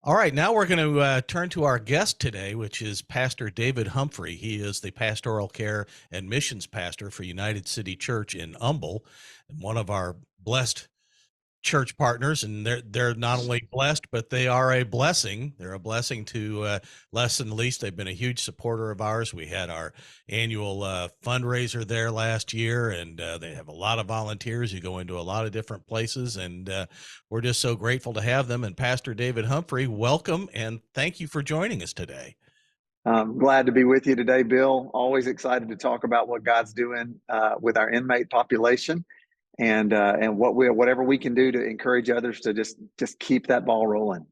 All right, now we're going to turn to our guest today, which is Pastor David Humphrey. He is the pastoral care and missions pastor for United City Church in Humble, and one of our blessed church partners. And they're not only blessed, but they are a blessing. They're a blessing to Less Than the Least. They've been a huge supporter of ours. We had our annual fundraiser there last year, and they have a lot of volunteers who go into a lot of different places, and we're just so grateful to have them. And Pastor David Humphrey, welcome, and thank you for joining us today. I'm glad to be with you today, Bill. Always excited to talk about what God's doing with our inmate population, and whatever we can do to encourage others to just keep that ball rolling.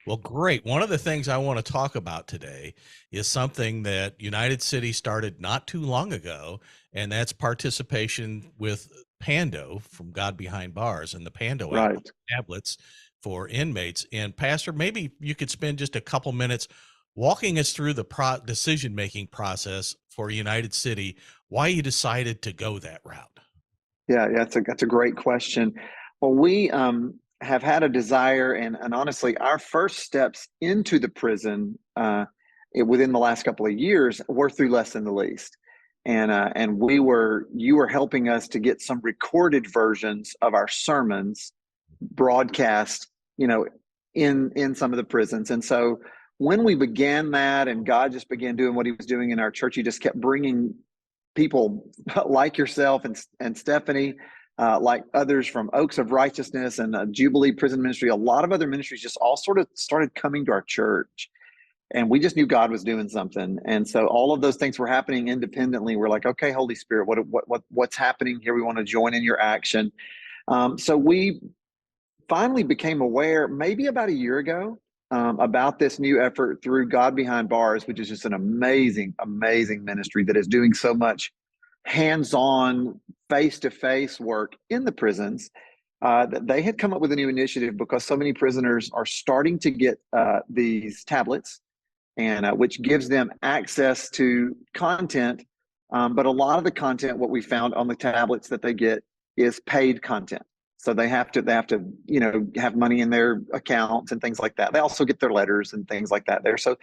Well, great. One of the things I want to talk about today is something that United City started not too long ago, and that's participation with Pando from God Behind Bars and the Pando App Right. tablets for inmates. And Pastor, maybe you could spend just a couple minutes walking us through the decision-making process for United City, why you decided to go that route. Yeah, that's a great question. Well, we have had a desire, and honestly, our first steps into the prison within the last couple of years were through Less Than the Least, and you were helping us to get some recorded versions of our sermons broadcast, in some of the prisons. And so when we began that, and God just began doing what He was doing in our church, He just kept bringing people like yourself and Stephanie, like others from Oaks of Righteousness and Jubilee Prison Ministry. A lot of other ministries just all sort of started coming to our church, and we just knew God was doing something. And so all of those things were happening independently. We're like, okay, Holy Spirit, what's happening here? We want to join in your action. So we finally became aware, maybe about a year ago, about this new effort through God Behind Bars, which is just an amazing, amazing ministry that is doing so much hands-on, face-to-face work in the prisons. They had come up with a new initiative because so many prisoners are starting to get these tablets, and which gives them access to content. But a lot of the content, what we found on the tablets that they get, is paid content. So they have to, have money in their accounts and things like that. They also get their letters and things like that there. So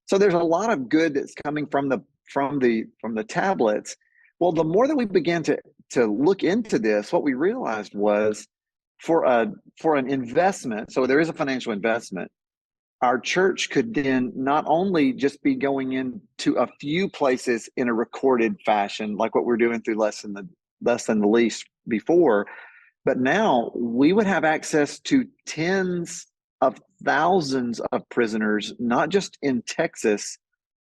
there's a lot of good that's coming from the tablets. Well, the more that we began to look into this, what we realized was for an investment. So there is a financial investment. Our church could then not only just be going into a few places in a recorded fashion, like what we're doing through Less Than the Least before, but now we would have access to tens of thousands of prisoners, not just in Texas,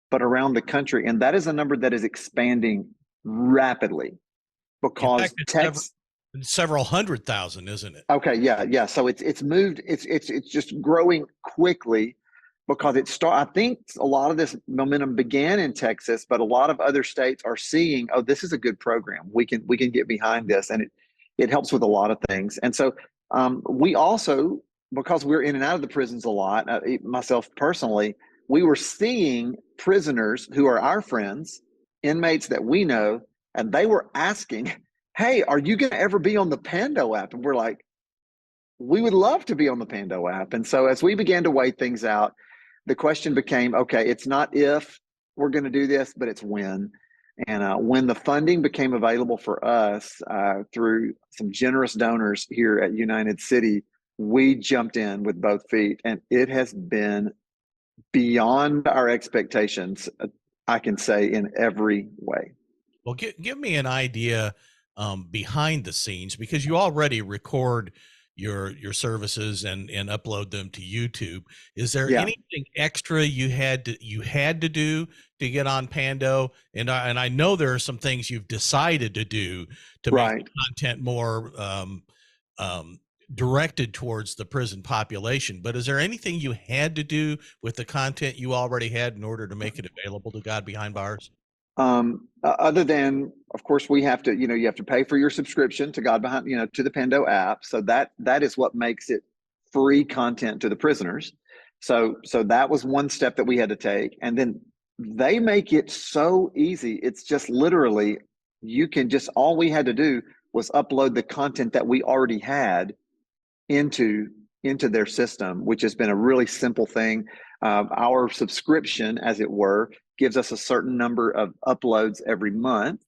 but around the country. And that is a number that is expanding rapidly because Texas. Several 100,000, isn't it? Okay, yeah. So it's moved. It's just growing quickly because I think a lot of this momentum began in Texas, but a lot of other states are seeing, oh, this is a good program. We can get behind this, and it helps with a lot of things. And so we also, because we're in and out of the prisons a lot, myself personally, we were seeing prisoners who are our friends, inmates that we know, and they were asking, hey, are you going to ever be on the Pando app? And we're like, we would love to be on the Pando app. And so as we began to weigh things out, the question became, okay, it's not if we're going to do this, but it's when. And when the funding became available for us through some generous donors here at United City, we jumped in with both feet, and it has been beyond our expectations, I can say, in every way. Well, give me an idea behind the scenes, because you already record your services and upload them to YouTube. Is there anything extra you had to do to get on Pando? And I know there are some things you've decided to do to make the content more directed towards the prison population. But is there anything you had to do with the content you already had in order to make it available to God Behind Bars? Other than, of course, we have to, you have to pay for your subscription to God Behind, to the Pando app. So that is what makes it free content to the prisoners. So that was one step that we had to take. And then they make it so easy. It's just literally, all we had to do was upload the content that we already had into into their system, which has been a really simple thing. Our subscription, as it were, gives us a certain number of uploads every month.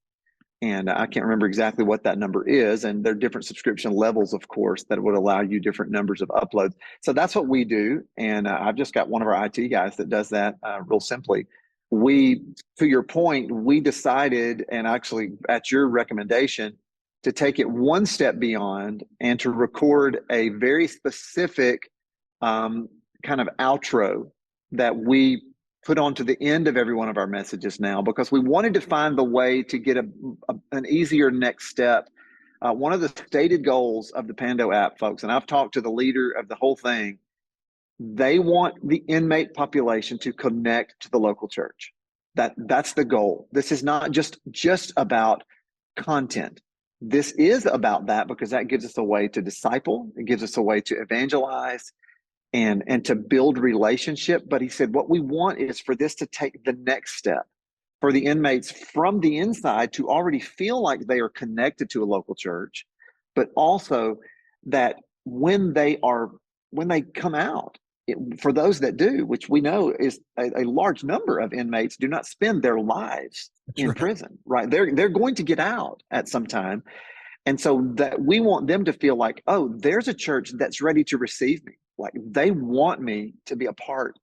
And I can't remember exactly what that number is. And there are different subscription levels, of course, that would allow you different numbers of uploads. So that's what we do. And I've just got one of our IT guys that does that real simply. To your point, we decided, and actually at your recommendation, to take it one step beyond and to record a very specific kind of outro that we put onto the end of every one of our messages now, because we wanted to find the way to get an easier next step. One of the stated goals of the Pando app, folks, and I've talked to the leader of the whole thing, they want the inmate population to connect to the local church. That's the goal. This is not just about content. This is about that, because that gives us a way to disciple. It gives us a way to evangelize and to build relationship. But he said, what we want is for this to take the next step, for the inmates from the inside to already feel like they are connected to a local church, but also that when they come out, for those that do, which we know is a large number of inmates, do not spend their lives in prison, right? They're going to get out at some time. And so that we want them to feel like, oh, there's a church that's ready to receive me. Like they want me to be a part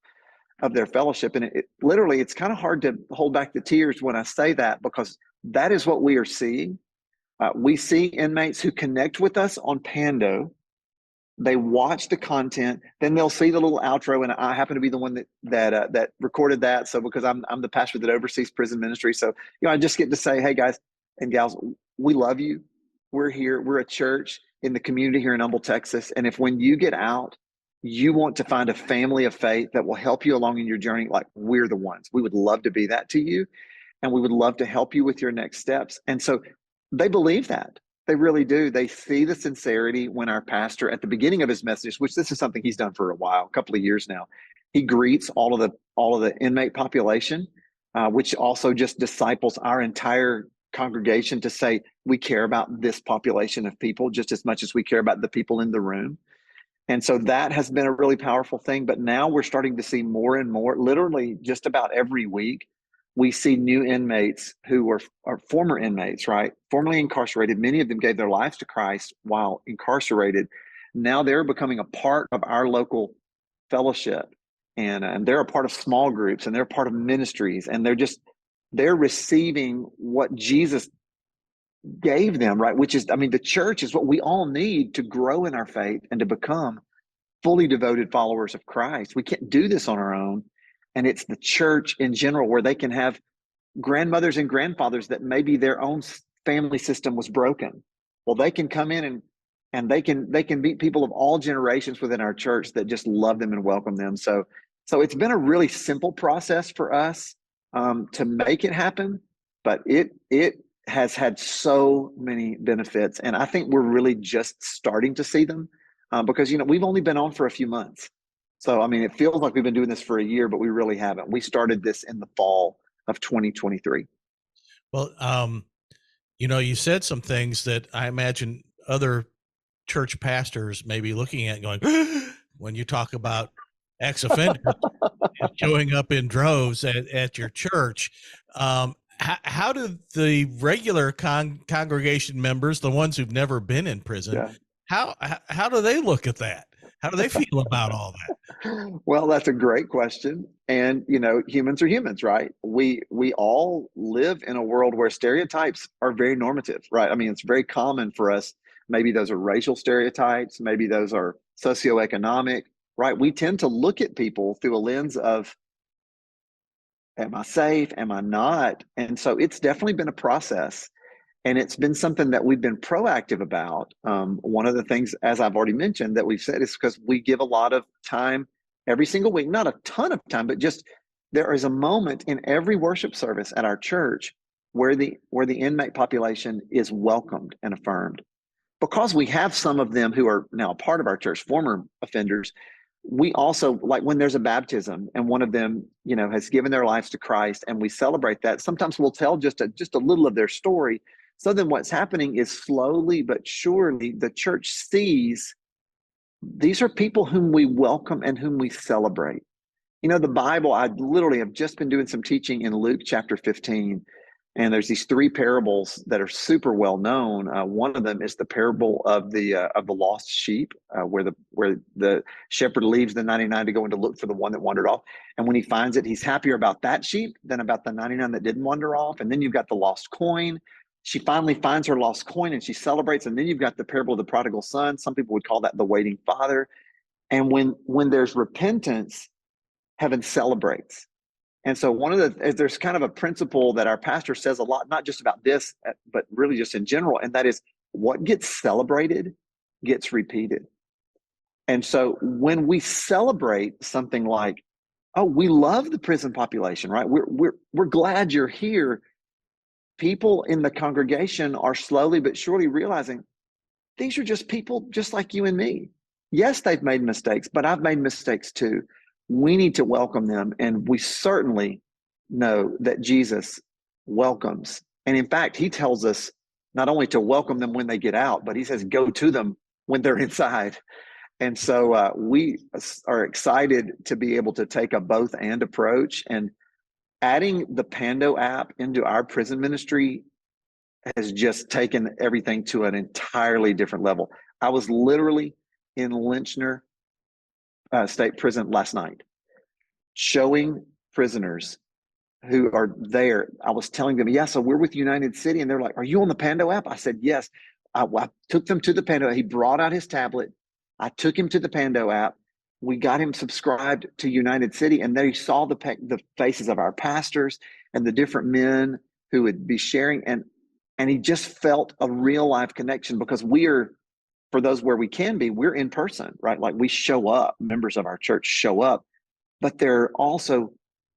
of their fellowship. And literally, it's kind of hard to hold back the tears when I say that, because that is what we are seeing. We see inmates who connect with us on Pando. They watch the content, then they'll see the little outro, and I happen to be the one that recorded that. So because I'm the pastor that oversees prison ministry, so I just get to say, hey guys and gals, we love you. We're here. We're a church in the community here in Humble, Texas. And if when you get out, you want to find a family of faith that will help you along in your journey, like we're the ones. We would love to be that to you. And we would love to help you with your next steps. And so they believe that. They really do. They see the sincerity when our pastor, at the beginning of his message, which this is something he's done for a while, a couple of years now, he greets all of the inmate population, which also just disciples our entire congregation to say, we care about this population of people just as much as we care about the people in the room. And so that has been a really powerful thing. But now we're starting to see more and more, literally just about every week, we see new inmates who are former inmates, right? Formerly incarcerated. Many of them gave their lives to Christ while incarcerated. Now they're becoming a part of our local fellowship. And they're a part of small groups, and they're part of ministries, and they're receiving what Jesus gave them, right? Which is, the church is what we all need to grow in our faith and to become fully devoted followers of Christ. We can't do this on our own. And it's the church in general, where they can have grandmothers and grandfathers that maybe their own family system was broken. Well, they can come in and they can meet people of all generations within our church that just love them and welcome them. So it's been a really simple process for us to make it happen, but it has had so many benefits. And I think we're really just starting to see them because, we've only been on for a few months. So, it feels like we've been doing this for a year, but we really haven't. We started this in the fall of 2023. Well, you said some things that I imagine other church pastors may be looking at going, when you talk about ex-offenders showing up in droves at your church. How do the regular congregation members, the ones who've never been in prison, how do they look at that? How do they feel about all that? Well, that's a great question. And, humans are humans, right? We all live in a world where stereotypes are very normative, right? It's very common for us. Maybe those are racial stereotypes. Maybe those are socioeconomic, right? We tend to look at people through a lens of, am I safe? Am I not? And so it's definitely been a process. And it's been something that we've been proactive about. One of the things, as I've already mentioned, that we've said is because we give a lot of time every single week, not a ton of time, but just there is a moment in every worship service at our church where the inmate population is welcomed and affirmed. Because we have some of them who are now a part of our church, former offenders, we also, like when there's a baptism and one of them, has given their lives to Christ, and we celebrate that, sometimes we'll tell just a little of their story. So then what's happening is slowly but surely the church sees these are people whom we welcome and whom we celebrate. You know, the Bible, I literally have just been doing some teaching in Luke chapter 15, and there's these three parables that are super well known. One of them is the parable of the lost sheep, where the shepherd leaves the 99 to go in to look for the one that wandered off. And when he finds it, he's happier about that sheep than about the 99 that didn't wander off. And then you've got the lost coin. She finally finds her lost coin and she celebrates. And then you've got the parable of the prodigal son. Some people would call that the waiting father. And when there's repentance, heaven celebrates. And so there's kind of a principle that our pastor says a lot, not just about this, but really just in general. And that is, what gets celebrated gets repeated. And so when we celebrate something like, oh, we love the prison population, right? We're glad you're here. People in the congregation are slowly but surely realizing these are just people just like you and me. Yes, they've made mistakes, but I've made mistakes too. We need to welcome them. And we certainly know that Jesus welcomes. And in fact, he tells us not only to welcome them when they get out, but he says, go to them when they're inside. And so we are excited to be able to take a both and approach. And adding the Pando app into our prison ministry has just taken everything to an entirely different level. I was literally in Lynchner State Prison last night, showing prisoners who are there. I was telling them, yeah, so we're with United City. And they're like, are you on the Pando app? I said, yes. I took them to the Pando. He brought out his tablet. I took him to the Pando app. We got him subscribed to United City, and they saw the faces of our pastors and the different men who would be sharing. And he just felt a real life connection, because for those where we can be, we're in person, right? Like, we show up, members of our church show up, but there are also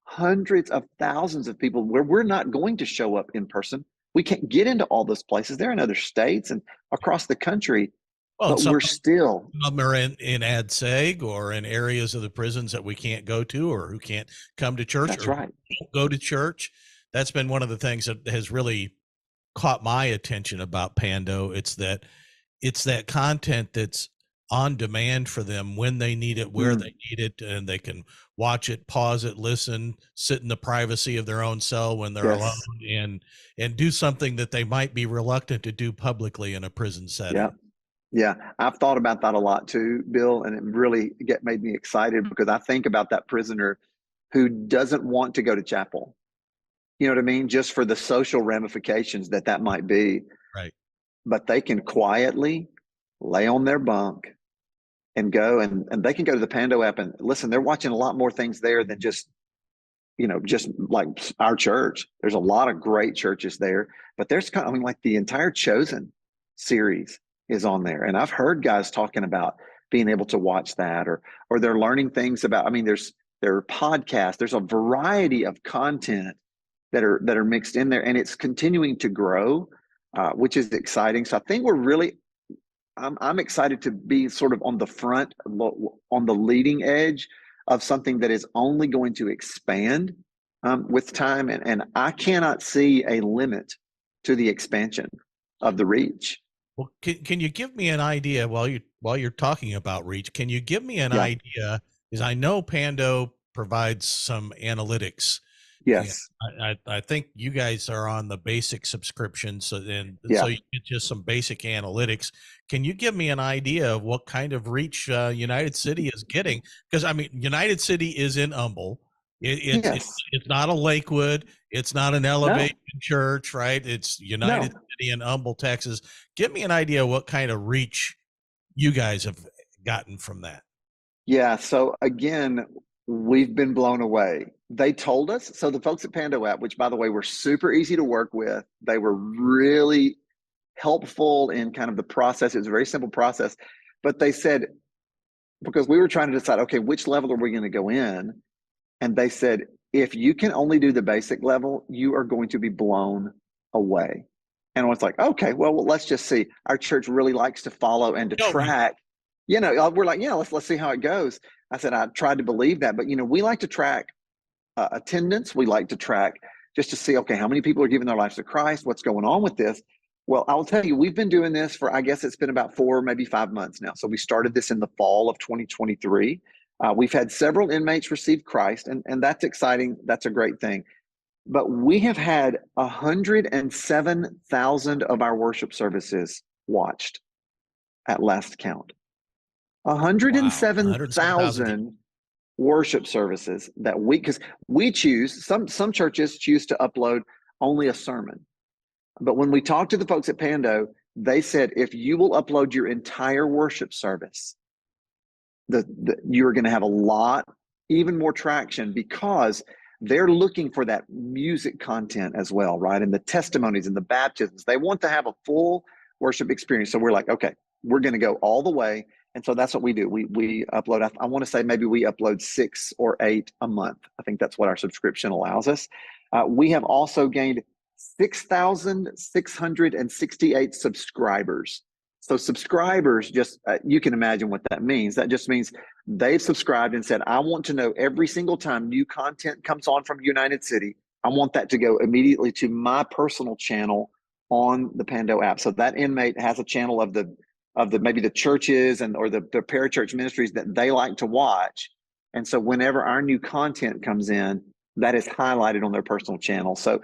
hundreds of thousands of people where we're not going to show up in person. We can't get into all those places. They're in other states and across the country, Well, but we're still. some of them are in ad seg or in areas of the prisons that we can't go to, or who can't come to church. That's or right. don't go to church. That's been one of the things that has really caught my attention about Pando. It's that content that's on demand for them when they need it, where they need it, and they can watch it, pause it, listen, sit in the privacy of their own cell when they're alone, and do something that they might be reluctant to do publicly in a prison setting. Yeah, I've thought about that a lot too, Bill, and it really made me excited, because I think about that prisoner who doesn't want to go to chapel. You know what I mean? Just for the social ramifications that might be. Right. But they can quietly lay on their bunk and go, and they can go to the Pando app and listen. They're watching a lot more things there than just like our church. There's a lot of great churches there, but there's like the entire Chosen series is on there. And I've heard guys talking about being able to watch that, or they're learning things about, there are podcasts, there's a variety of content that are mixed in there, and it's continuing to grow, which is exciting. So I think I'm excited to be sort of on the front, on the leading edge of something that is only going to expand with time. And I cannot see a limit to the expansion of the reach. Well, can you give me an idea while you're talking about reach? Can you give me an idea? Because I know Pando provides some analytics. Yes. I think you guys are on the basic subscription, so you get just some basic analytics. Can you give me an idea of what kind of reach United City is getting? Because United City is in Humble. It's not a Lakewood. It's not an Elevation Church, right? It's United City in Humble, Texas. Give me an idea what kind of reach you guys have gotten from that. Yeah. So again, we've been blown away. They told us, so the folks at Pando App, which by the way, were super easy to work with, they were really helpful in kind of the process. It was a very simple process, but they said, because we were trying to decide, okay, which level are we going to go in? And they said, if you can only do the basic level, you are going to be blown away. And I was like, okay, well, let's just see. Our church really likes to follow and to track. We're like, let's see how it goes. I said, I tried to believe that, but we like to track attendance. We like to track just to see, okay, how many people are giving their lives to Christ? What's going on with this? Well, I'll tell you, we've been doing this for, I guess it's been about 4, maybe 5 months now. So we started this in the fall of 2023. We've had several inmates receive Christ, and that's exciting. That's a great thing. But we have had 107,000 of our worship services watched at last count. Wow, 107,000 people. 107,000 worship services that we, because we choose, some churches choose to upload only a sermon. But when we talked to the folks at Pando, they said, if you will upload your entire worship service, you're going to have a lot, even more traction, because they're looking for that music content as well, right? And the testimonies and the baptisms. They want to have a full worship experience. So we're like, okay, we're going to go all the way. And so that's what we do. We upload, I want to say maybe we upload 6 or 8 a month. I think that's what our subscription allows us. We have also gained 6,668 subscribers. So subscribers, just you can imagine what that means. That just means they've subscribed and said, I want to know every single time new content comes on from United City, I want that to go immediately to my personal channel on the Pando app. So that inmate has a channel of the maybe the churches or the parachurch ministries that they like to watch. And so whenever our new content comes in, that is highlighted on their personal channel. So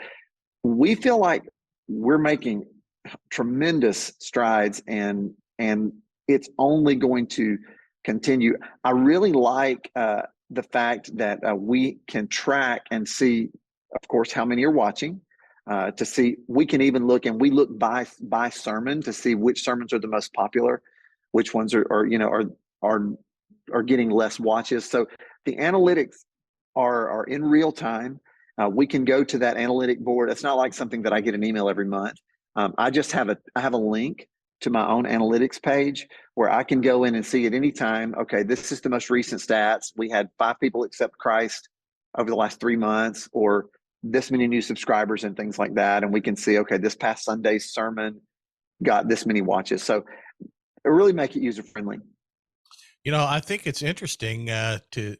we feel like we're making tremendous strides, and it's only going to continue. I really like the fact that we can track and see, of course, how many are watching. To see, we can even look, and we look by sermon to see which sermons are the most popular, which ones are getting less watches. So the analytics are in real time. We can go to that analytic board. It's not like something that I get an email every month. I just have a link to my own analytics page where I can go in and see at any time, okay, this is the most recent stats. We had 5 people accept Christ over the last 3 months, or this many new subscribers and things like that. And we can see, okay, this past Sunday's sermon got this many watches. So it really make it user friendly. I think it's interesting you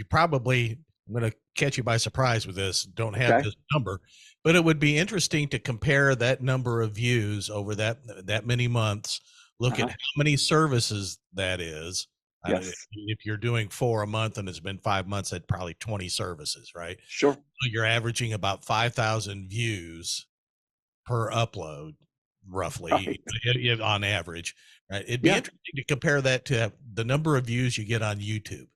probably, I'm going to catch you by surprise with this, don't have Okay. this number, but it would be interesting to compare that number of views over that many months, look at how many services that is. Yes. If you're doing 4 a month and it's been 5 months, that's probably 20 services, right? Sure. So you're averaging about 5,000 views per upload, roughly, Right. on average, right? It'd be Yeah. interesting to compare that to the number of views you get on YouTube.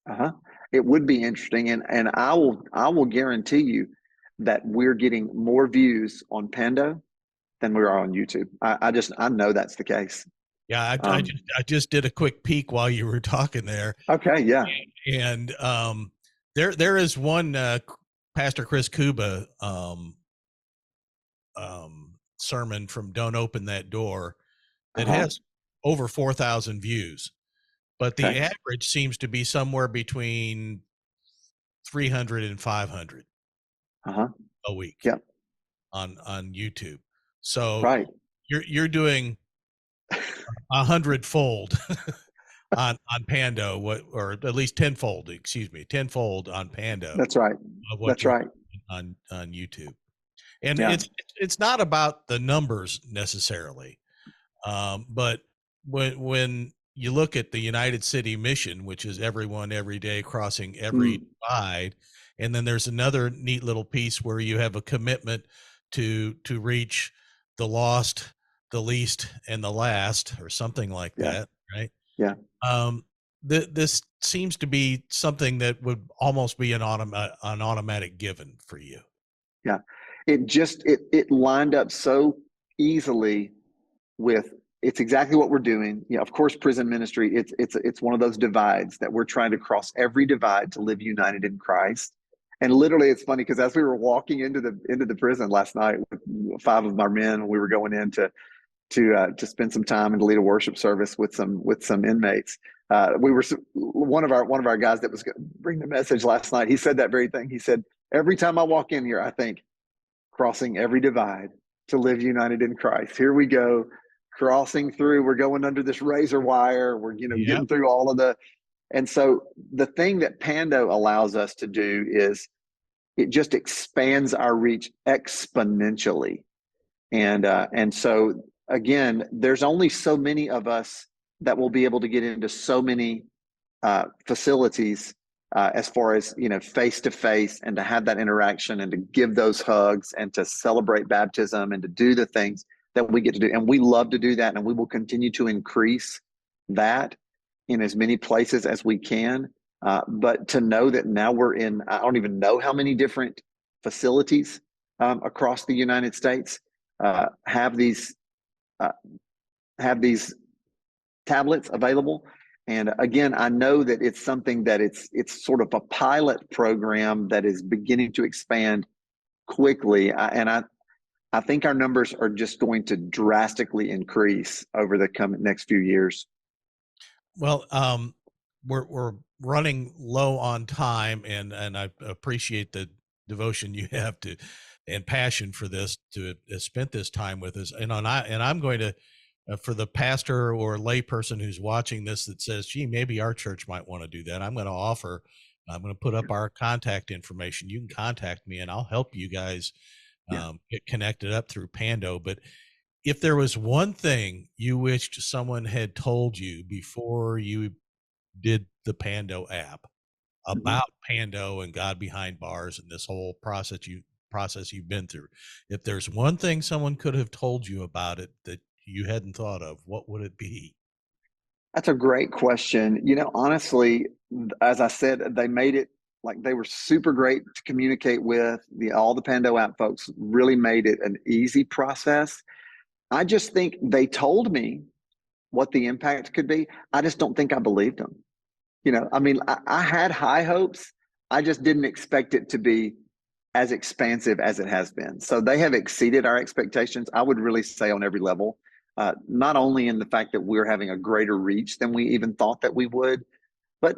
Uh-huh. It would be interesting, and I will guarantee you that we're getting more views on Pando than we are on YouTube. I know that's the case. Yeah, Um, I just did a quick peek while you were talking there, okay, yeah, and there is one Pastor Chris Kuba sermon from "Don't Open That Door" that uh-huh, has over 4,000 views, but the okay, average seems to be somewhere between 300 and 500 uh-huh, a week yep, on YouTube. So right. you're doing 100-fold on Pando, or at least tenfold, excuse me, tenfold on Pando That's right. of what That's you're right. doing on YouTube. And Yeah, it's not about the numbers necessarily, but when you look at the United City mission, which is everyone every day crossing every mm, divide, and then there's another neat little piece where you have a commitment to reach the lost, the least, and the last, or something like yeah, that, right? yeah, Um, this seems to be something that would almost be an automatic given for you. yeah. It lined up so easily with, it's exactly what we're doing. Yeah, of course, prison ministry. It's one of those divides that we're trying to cross every divide to live united in Christ. And literally, it's funny because as we were walking into the prison last night with 5 of our men, we were going in to spend some time and to lead a worship service with some inmates. We were one of our guys that was going to bring the message last night. He said that very thing. He said, every time I walk in here, I think, crossing every divide to live united in Christ. Here we go, crossing through. We're going under this razor wire. We're Yep. getting through all of the. And so the thing that Pando allows us to do is it just expands our reach exponentially. And so again, there's only so many of us that will be able to get into so many facilities, as far as, face to face, and to have that interaction, and to give those hugs, and to celebrate baptism, and to do the things that we get to do. And we love to do that, and we will continue to increase that in as many places as we can. But to know that now we're in, I don't even know how many different facilities across the United States have these uh, tablets available. And again, I know that it's something that it's sort of a pilot program that is beginning to expand quickly. I think our numbers are just going to drastically increase over the coming next few years. Well, we're running low on time, and I appreciate the devotion you have to and passion for this to spent this time with us. I'm going to, for the pastor or layperson who's watching this that says, "Gee, maybe our church might want to do that," I'm going to offer. I'm going to put up our contact information. You can contact me, and I'll help you guys Yeah. get connected up through Pando. But if there was one thing you wished someone had told you before you did the Pando app Mhm. about Pando and God behind bars and this whole process you've been through, if there's one thing someone could have told you about it that you hadn't thought of, what would it be? That's a great question. Honestly, as I said, they made it, like, they were super great to communicate with. All the Pando app folks really made it an easy process. I just think they told me what the impact could be. I just don't think I believed them. I mean, I had high hopes. I just didn't expect it to be as expansive as it has been. So they have exceeded our expectations, I would really say, on every level. Not only in the fact that we're having a greater reach than we even thought that we would, but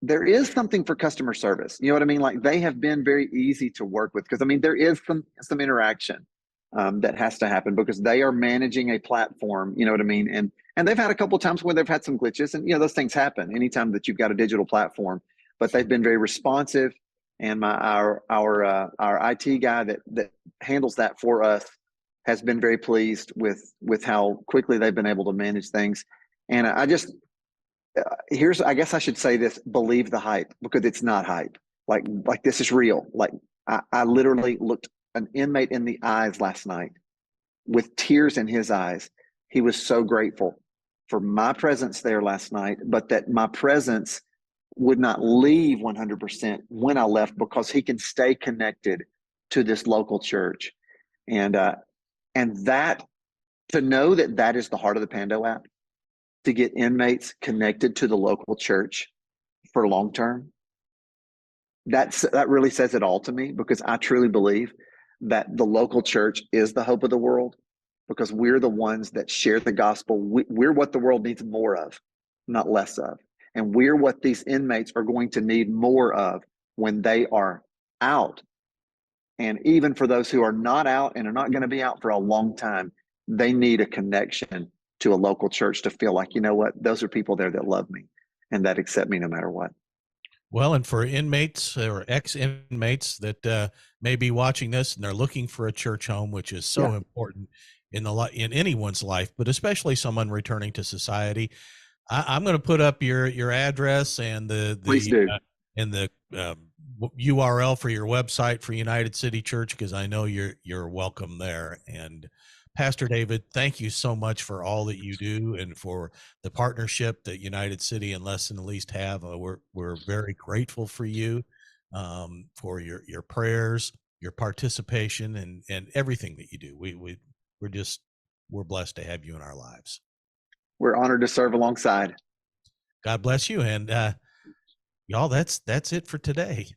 there is something for customer service. You know what I mean? Like, they have been very easy to work with, because I mean there is some interaction that has to happen, because they are managing a platform. You know what I mean? And they've had a couple of times where they've had some glitches, and those things happen anytime that you've got a digital platform. But they've been very responsive, and our IT guy that handles that for us has been very pleased with how quickly they've been able to manage things. And I just here's I guess I should say this: believe the hype, because it's not hype. Like this is real. Like, I literally looked an inmate in the eyes last night with tears in his eyes. He was so grateful for my presence there last night, but that my presence would not leave 100% when I left, because he can stay connected to this local church. And that, to know that that is the heart of the Pando app, to get inmates connected to the local church for long term, that really says it all to me, because I truly believe that the local church is the hope of the world, because we're the ones that share the gospel. We're what the world needs more of, not less of. And we're what these inmates are going to need more of when they are out. And even for those who are not out and are not going to be out for a long time, they need a connection to a local church to feel like, you know what, those are people there that love me and that accept me no matter what. Well, and for inmates or ex-inmates that may be watching this and they're looking for a church home, which is Yeah, so important in anyone's life, but especially someone returning to society, I'm going to put up your address and please do. the URL for your website for United City Church, because I know you're welcome there. And Pastor David, thank you so much for all that you do and for the partnership that United City and Less Than the Least have. We're very grateful for you, for your prayers, your participation, and everything that you do. We're just we're blessed to have you in our lives. We're honored to serve alongside. God bless you, and y'all. That's it for today.